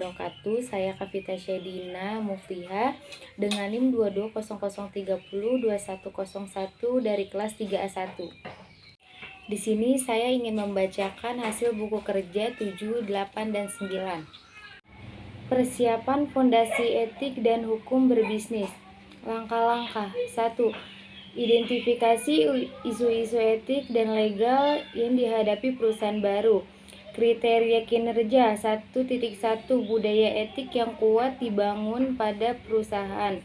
wabarakatuh. Saya Kavita Syedina Mufliha dengan NIM 2200302101 dari kelas 3A1. Di sini saya ingin membacakan hasil buku kerja 7, 8, dan 9. Persiapan fondasi etik dan hukum berbisnis. Langkah-langkah. 1. Identifikasi isu-isu etik dan legal yang dihadapi perusahaan baru. Kriteria kinerja. 1.1 Budaya etik yang kuat dibangun pada perusahaan.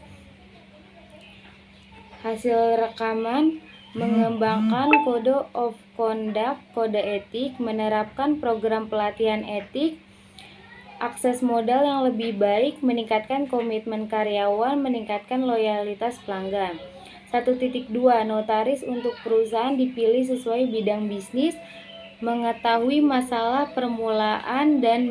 Hasil rekaman. Mengembangkan Code of Conduct, kode etik, menerapkan program pelatihan etik, akses modal yang lebih baik, meningkatkan komitmen karyawan, meningkatkan loyalitas pelanggan. 1.2 Notaris untuk perusahaan dipilih sesuai bidang bisnis, mengetahui masalah permulaan dan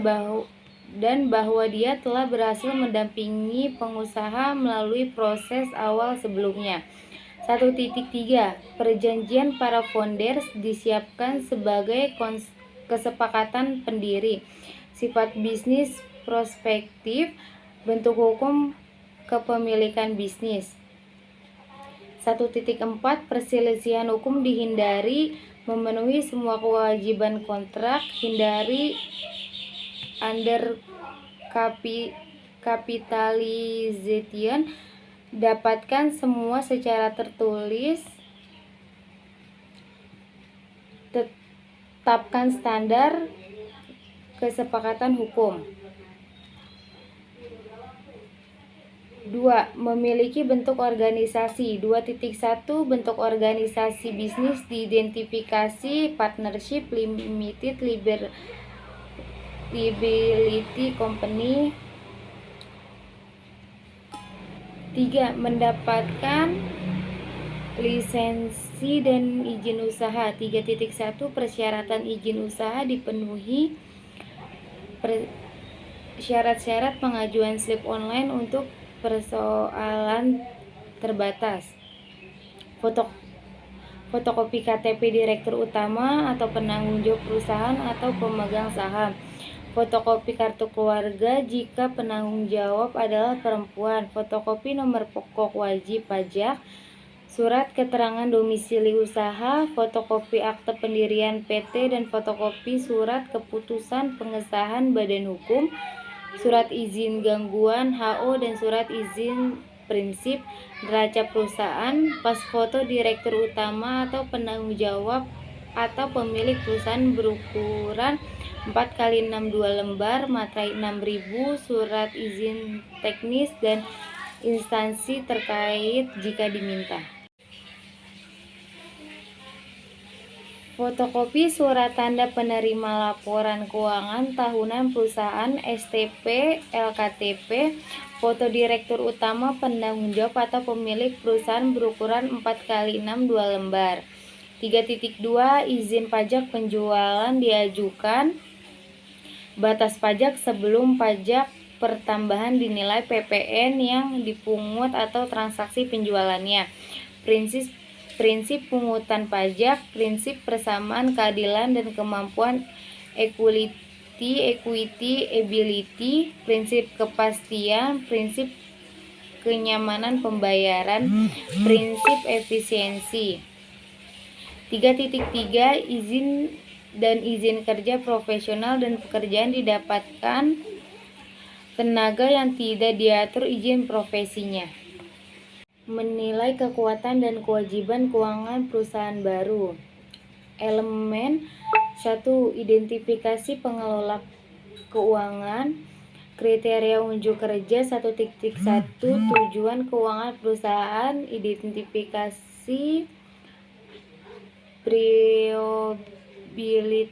bahwa dia telah berhasil mendampingi pengusaha melalui proses awal sebelumnya. 1.3 Perjanjian para founders disiapkan sebagai kesepakatan pendiri. Sifat bisnis prospektif, bentuk hukum kepemilikan bisnis. 1.4 Perselisihan hukum dihindari, memenuhi semua kewajiban kontrak, hindari undercapitalization, dapatkan semua secara tertulis, tetapkan standar kesepakatan hukum. 2. Memiliki bentuk organisasi. 2.1 Bentuk organisasi bisnis diidentifikasi: partnership, limited liability company. 3. Mendapatkan lisensi dan izin usaha. 3.1 Persyaratan izin usaha dipenuhi. Syarat-syarat pengajuan slip online untuk persoalan terbatas. Fotokopi KTP direktur utama atau penanggung jawab perusahaan atau pemegang saham. Fotokopi kartu keluarga jika penanggung jawab adalah perempuan. Fotokopi nomor pokok wajib pajak. Surat keterangan domisili usaha, fotokopi akte pendirian PT dan fotokopi surat keputusan pengesahan badan hukum, surat izin gangguan HO dan surat izin prinsip neraca perusahaan, pas foto direktur utama atau penanggung jawab atau pemilik perusahaan berukuran 4x6 2 lembar, materai 6.000, surat izin teknis dan instansi terkait jika diminta. Fotokopi surat tanda penerima laporan keuangan tahunan perusahaan STP, LKTP, foto direktur utama, penanggung jawab atau pemilik perusahaan berukuran 4x6 2 lembar. 3.2 Izin pajak penjualan diajukan. Batas pajak sebelum pajak pertambahan dinilai PPN yang dipungut atau transaksi penjualannya. Prinsip pungutan pajak, prinsip persamaan keadilan dan kemampuan, equity, ability, prinsip kepastian, prinsip kenyamanan pembayaran, prinsip efisiensi. 3.3 Izin dan izin kerja profesional dan pekerjaan didapatkan tenaga yang tidak diatur izin profesinya. Menilai kekuatan dan kewajiban keuangan perusahaan baru. Elemen 1. Identifikasi pengelola keuangan. Kriteria unjuk kerja. 1.1 Tujuan keuangan perusahaan. Identifikasi prioritas,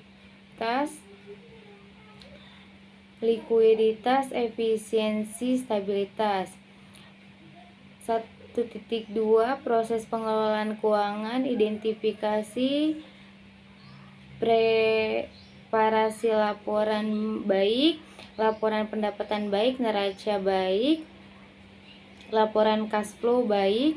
likuiditas, efisiensi, stabilitas. 1.2 Proses pengelolaan keuangan. Identifikasi, preparasi laporan baik, laporan pendapatan baik, neraca baik, laporan cash flow baik,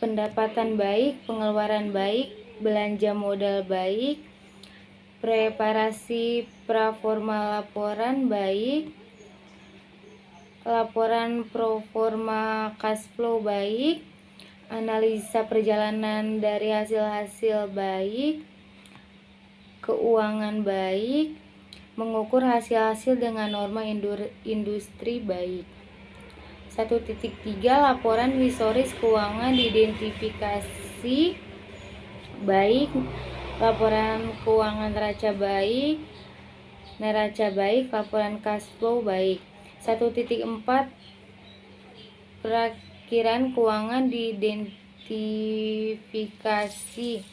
pendapatan baik, pengeluaran baik, belanja modal baik, preparasi praforma laporan baik, laporan proforma cash flow baik, analisa perjalanan dari hasil-hasil baik, keuangan baik, mengukur hasil-hasil dengan norma industri baik. 1.3 Laporan historis keuangan diidentifikasi baik, laporan keuangan neraca baik, laporan cash flow baik. 1.4 Perakiraan keuangan diidentifikasi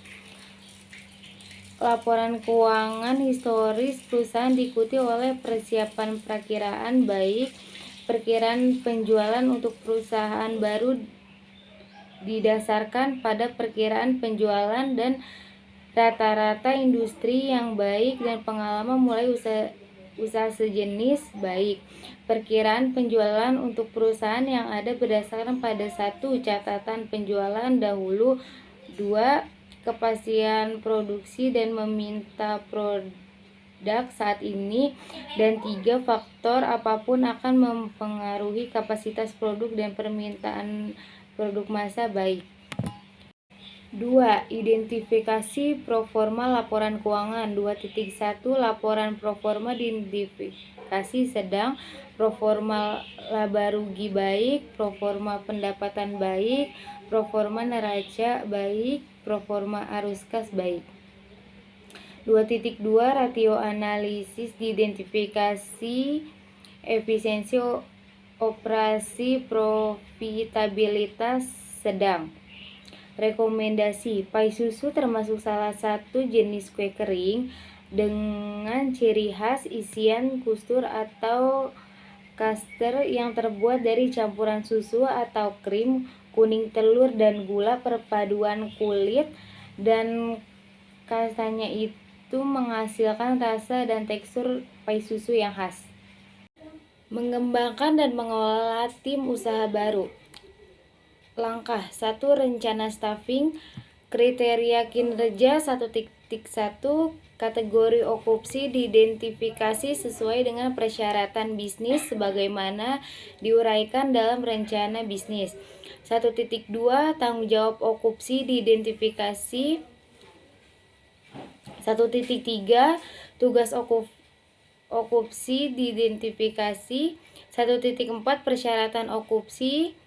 laporan keuangan historis perusahaan diikuti oleh persiapan perakiraan baik, perkiraan penjualan untuk perusahaan baru didasarkan pada perkiraan penjualan dan rata-rata industri yang baik dan pengalaman mulai usaha sejenis baik. Perkiraan penjualan untuk perusahaan yang ada berdasarkan pada 1. Catatan penjualan dahulu, 2. Kepastian produksi dan meminta produk saat ini, dan 3. Faktor apapun akan mempengaruhi kapasitas produk dan permintaan produk masa baik. 2. Identifikasi proforma laporan keuangan. 2.1 Laporan proforma diidentifikasi sedang, proforma laba rugi baik, proforma pendapatan baik, proforma neraca baik, proforma arus kas baik. 2.2 Rasio analisis diidentifikasi efisiensi operasi profitabilitas sedang. Rekomendasi: pai susu termasuk salah satu jenis kue kering dengan ciri khas isian kustur atau kaster yang terbuat dari campuran susu atau krim, kuning telur, dan gula. Perpaduan kulit dan kasanya itu menghasilkan rasa dan tekstur pai susu yang khas. Mengembangkan dan mengelola tim usaha baru. Langkah 1. Rencana staffing. Kriteria kinerja. 1.1 Kategori okupansi diidentifikasi sesuai dengan persyaratan bisnis sebagaimana diuraikan dalam rencana bisnis. 1.2 Tanggung jawab okupansi diidentifikasi. 1.3 Tugas okupansi diidentifikasi. 1.4 Persyaratan okupansi.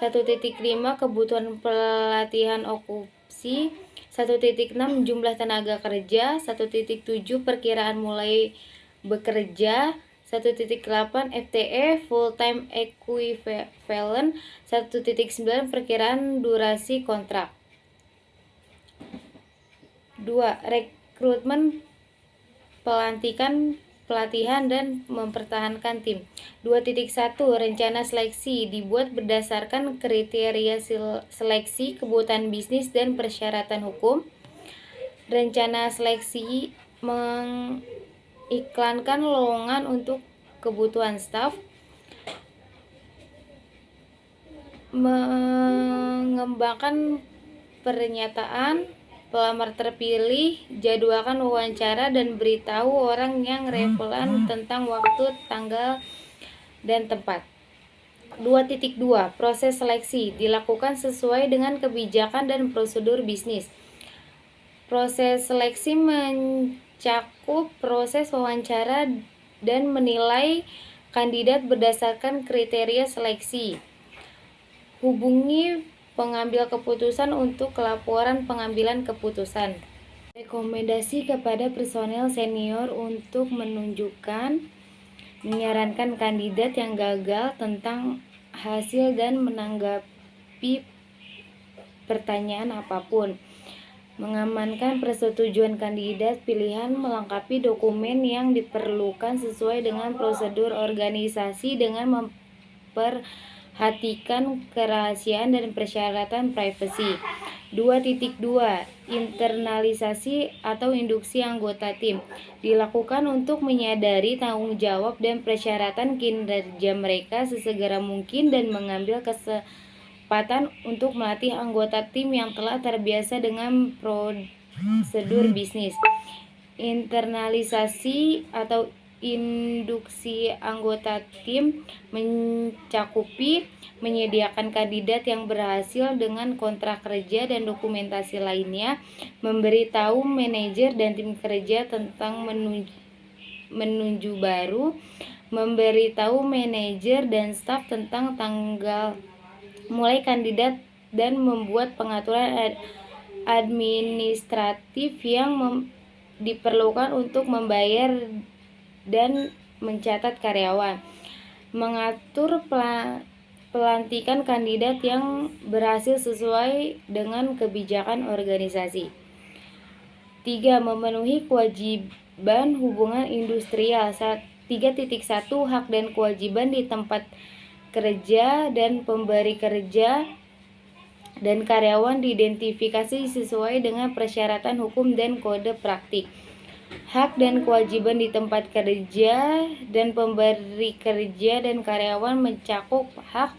1.5 Kebutuhan pelatihan okupansi. 1.6 Jumlah tenaga kerja. 1.7 Perkiraan mulai bekerja. 1.8 FTE full time equivalent. 1.9 Perkiraan durasi kontrak. 2. Rekrutmen, pelantikan, pelatihan, dan mempertahankan tim. 2.1 Rencana seleksi dibuat berdasarkan kriteria seleksi, kebutuhan bisnis, dan persyaratan hukum. Rencana seleksi mengiklankan lowongan untuk kebutuhan staf. Mengembangkan pernyataan pelamar terpilih, jadwalkan wawancara, dan beritahu orang yang relevan tentang waktu, tanggal, dan tempat. 2.2 Proses seleksi dilakukan sesuai dengan kebijakan dan prosedur bisnis. Proses seleksi mencakup proses wawancara dan menilai kandidat berdasarkan kriteria seleksi. Hubungi pengambil keputusan untuk laporan pengambilan keputusan. Rekomendasi kepada personel senior untuk menyarankan kandidat yang gagal tentang hasil dan menanggapi pertanyaan apapun. Mengamankan persetujuan kandidat pilihan, melengkapi dokumen yang diperlukan sesuai dengan prosedur organisasi dengan memperhatikan kerahasiaan dan persyaratan privasi. 2.2 Internalisasi atau induksi anggota tim dilakukan untuk menyadari tanggung jawab dan persyaratan kinerja mereka sesegera mungkin dan mengambil kesempatan untuk melatih anggota tim yang telah terbiasa dengan prosedur bisnis. Internalisasi atau induksi anggota tim mencakupi menyediakan kandidat yang berhasil dengan kontrak kerja dan dokumentasi lainnya, memberitahu manajer dan tim kerja tentang menuju baru, memberitahu manajer dan staf tentang tanggal mulai kandidat, dan membuat pengaturan administratif yang diperlukan untuk membayar dan mencatat karyawan, mengatur pelantikan kandidat yang berhasil sesuai dengan kebijakan organisasi. 3. Memenuhi kewajiban hubungan industrial. 3.1 Hak dan kewajiban di tempat kerja dan pemberi kerja dan karyawan diidentifikasi sesuai dengan persyaratan hukum dan kode praktik. Hak dan kewajiban di tempat kerja dan pemberi kerja dan karyawan mencakup hak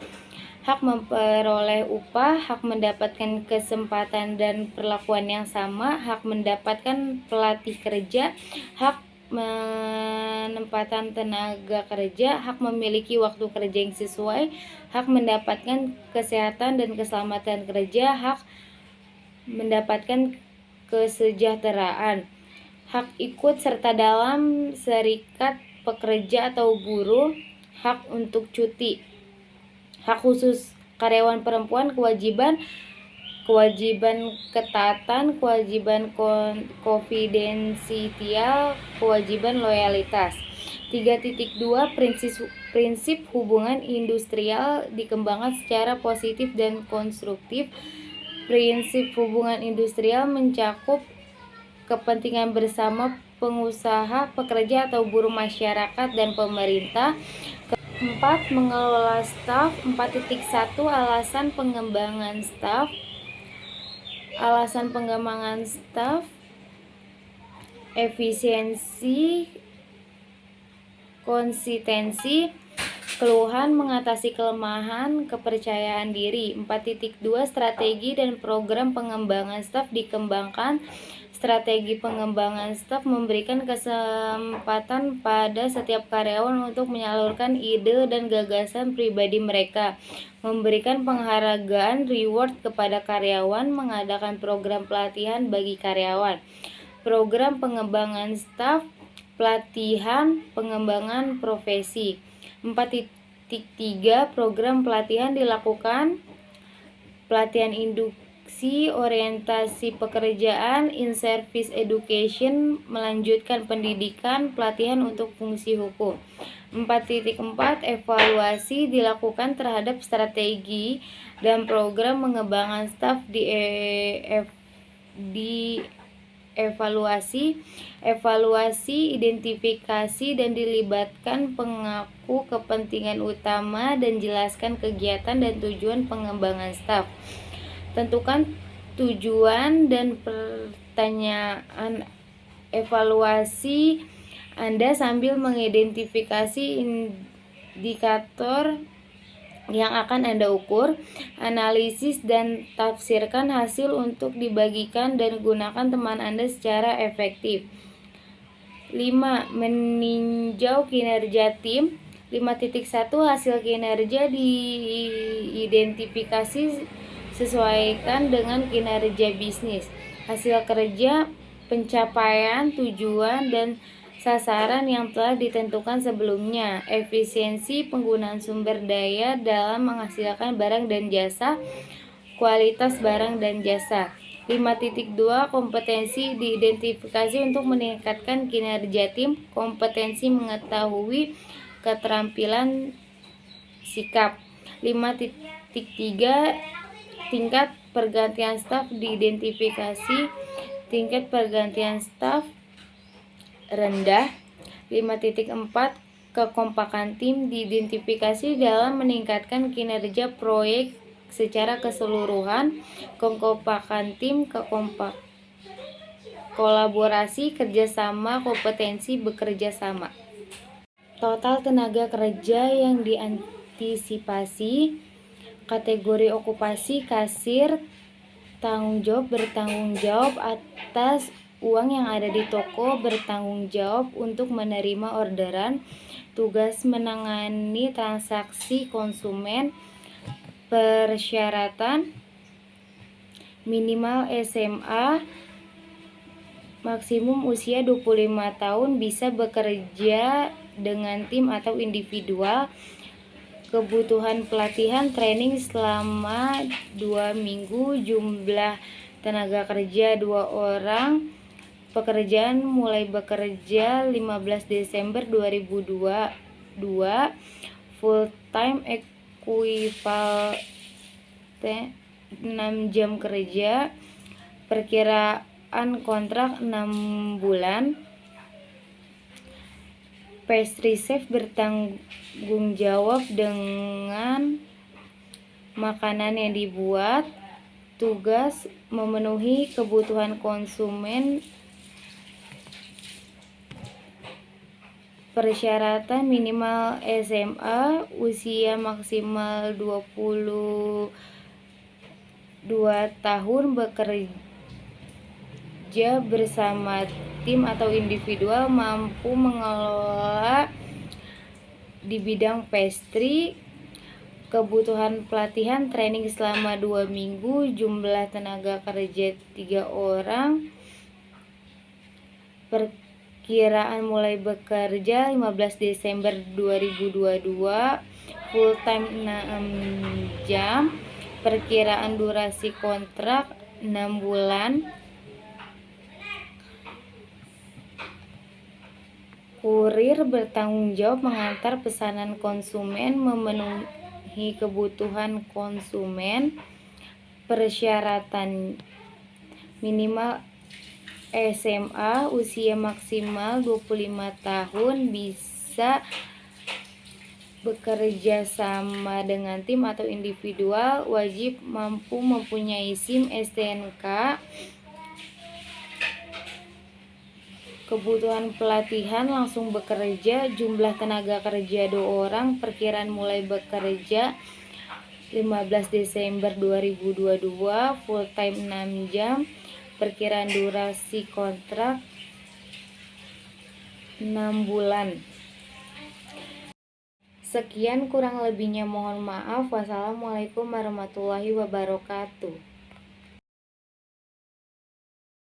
memperoleh upah, hak mendapatkan kesempatan dan perlakuan yang sama, hak mendapatkan pelatih kerja, hak penempatan tenaga kerja, hak memiliki waktu kerja yang sesuai, hak mendapatkan kesehatan dan keselamatan kerja, hak mendapatkan kesejahteraan, hak ikut serta dalam serikat pekerja atau buruh, hak untuk cuti, hak khusus karyawan perempuan, kewajiban ketaatan, kewajiban konfidensial, kewajiban loyalitas. 3.2 Prinsip hubungan industrial dikembangkan secara positif dan konstruktif. Prinsip hubungan industrial mencakup kepentingan bersama pengusaha, pekerja atau buruh, masyarakat, dan pemerintah. 4. Mengelola staf. 4.1 Alasan pengembangan staf. Alasan pengembangan staf: efisiensi, konsistensi, keluhan, mengatasi kelemahan, kepercayaan diri. 4.2 Strategi dan program pengembangan staf dikembangkan. Strategi pengembangan staf memberikan kesempatan pada setiap karyawan untuk menyalurkan ide dan gagasan pribadi mereka, memberikan penghargaan reward kepada karyawan, mengadakan program pelatihan bagi karyawan. Program pengembangan staf, pelatihan, pengembangan profesi. 4.3 Program pelatihan dilakukan: pelatihan induksi, orientasi pekerjaan, in-service education, melanjutkan pendidikan, pelatihan untuk fungsi hukum. 4.4 Evaluasi dilakukan terhadap strategi dan program pengembangan staf. Evaluasi, identifikasi dan dilibatkan pengaku kepentingan utama dan jelaskan kegiatan dan tujuan pengembangan staf. Tentukan tujuan dan pertanyaan evaluasi Anda sambil mengidentifikasi indikator yang akan Anda ukur. Analisis dan tafsirkan hasil untuk dibagikan dan gunakan teman Anda secara efektif. 5. Meninjau kinerja tim. 5.1 Hasil kinerja diidentifikasi, sesuaikan dengan kinerja bisnis. Hasil kerja, pencapaian tujuan dan sasaran yang telah ditentukan sebelumnya. Efisiensi penggunaan sumber daya dalam menghasilkan barang dan jasa. Kualitas barang dan jasa. 5.2 Kompetensi diidentifikasi untuk meningkatkan kinerja tim. Kompetensi mengetahui, keterampilan, sikap. 5.3 Tingkat pergantian staf diidentifikasi. Tingkat pergantian staf rendah. 5.4 Kekompakan tim diidentifikasi dalam meningkatkan kinerja proyek secara keseluruhan. Kekompakan tim, kolaborasi, kerjasama, kompetensi bekerja sama. Total tenaga kerja yang diantisipasi. Kategori okupasi: kasir, bertanggung jawab atas uang yang ada di toko, bertanggung jawab untuk menerima orderan, tugas menangani transaksi konsumen, persyaratan minimal SMA, maksimum usia 25 tahun, bisa bekerja dengan tim atau individual, kebutuhan pelatihan training selama 2 minggu, jumlah tenaga kerja 2 orang, pekerjaan mulai bekerja 15 Desember 2022, full time equivalent 6 jam kerja, perkiraan kontrak 6 bulan. Pastry chef bertanggung jawab dengan makanan yang dibuat, tugas memenuhi kebutuhan konsumen, persyaratan minimal SMA, usia maksimal 22 tahun, bekerja bersama tim atau individual, mampu mengelola di bidang pastry, kebutuhan pelatihan training selama 2 minggu, jumlah tenaga kerja 3 orang, perkiraan mulai bekerja 15 Desember 2022, full time 6 jam, perkiraan durasi kontrak 6 bulan. Kurir bertanggung jawab mengantar pesanan konsumen, memenuhi kebutuhan konsumen, persyaratan minimal SMA, usia maksimal 25 tahun, bisa bekerja sama dengan tim atau individual, wajib mampu mempunyai SIM STNK, kebutuhan pelatihan langsung bekerja, jumlah tenaga kerja 2 orang, perkiraan mulai bekerja 15 Desember 2022, full time 6 jam, perkiraan durasi kontrak 6 bulan. Sekian, kurang lebihnya mohon maaf. Wassalamualaikum warahmatullahi wabarakatuh.